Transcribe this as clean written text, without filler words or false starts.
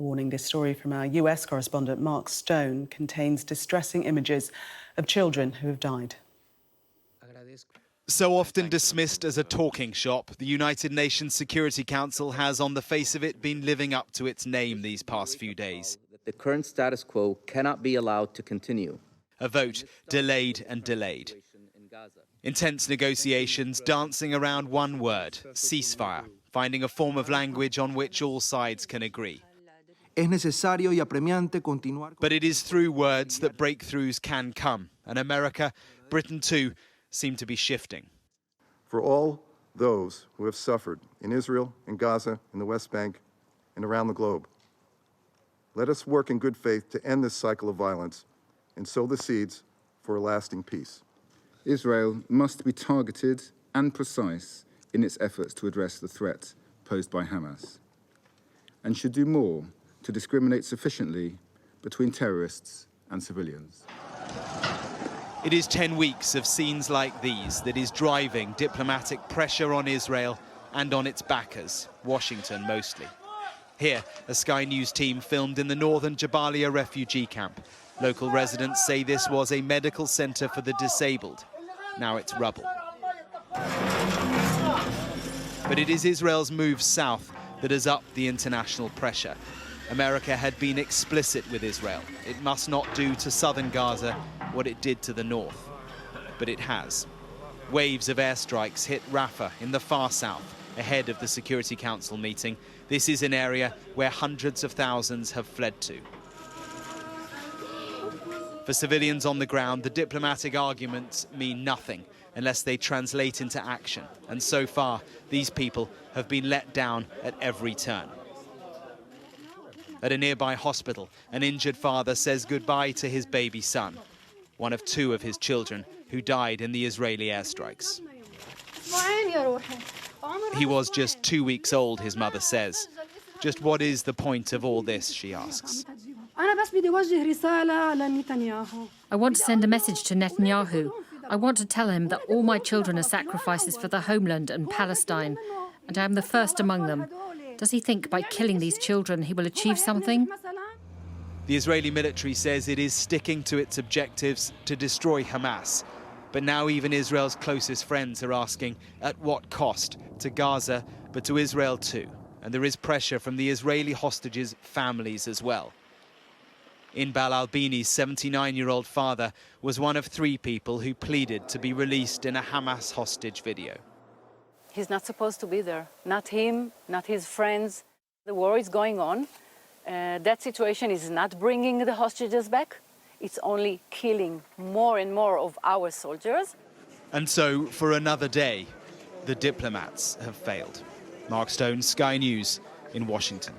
A warning: this story from our US correspondent Mark Stone contains distressing images of children who have died. So often dismissed as a talking shop, the United Nations Security Council has, on the face of it, been living up to its name these past few days. The current status quo cannot be allowed to continue. A vote delayed and delayed. Intense negotiations dancing around one word: ceasefire, finding a form of language on which all sides can agree. But it is through words that breakthroughs can come, and America, Britain too, seem to be shifting. For all those who have suffered in Israel, in Gaza, in the West Bank, and around the globe, let us work in good faith to end this cycle of violence and sow the seeds for a lasting peace. Israel must be targeted and precise in its efforts to address the threat posed by Hamas, and should do more to discriminate sufficiently between terrorists and civilians. It is 10 weeks of scenes like these that is driving diplomatic pressure on Israel and on its backers, Washington mostly. Here, a Sky News team filmed in the northern Jabalia refugee camp. Local residents say this was a medical center for the disabled. Now it's rubble. But it is Israel's move south that has upped the international pressure. America had been explicit with Israel. It must not do to southern Gaza what it did to the north. But it has. Waves of airstrikes hit Rafah in the far south ahead of the Security Council meeting. This is an area where hundreds of thousands have fled to. For civilians on the ground, the diplomatic arguments mean nothing unless they translate into action. And so far, these people have been let down at every turn. At a nearby hospital, an injured father says goodbye to his baby son, one of two of his children who died in the Israeli airstrikes. He was just 2 weeks old, his mother says. Just what is the point of all this, she asks. I want to send a message to Netanyahu. I want to tell him that all my children are sacrifices for the homeland and Palestine, and I am the first among them. Does he think by killing these children he will achieve something? The Israeli military says it is sticking to its objectives to destroy Hamas. But now even Israel's closest friends are asking at what cost to Gaza, but to Israel too. And there is pressure from the Israeli hostages' families as well. Inbal Albini's 79-year-old father was one of 3 people who pleaded to be released in a Hamas hostage video. He's not supposed to be there. Not him, not his friends. The war is going on. That situation is not bringing the hostages back. It's only killing more and more of our soldiers. And so, for another day, the diplomats have failed. Mark Stone, Sky News in Washington.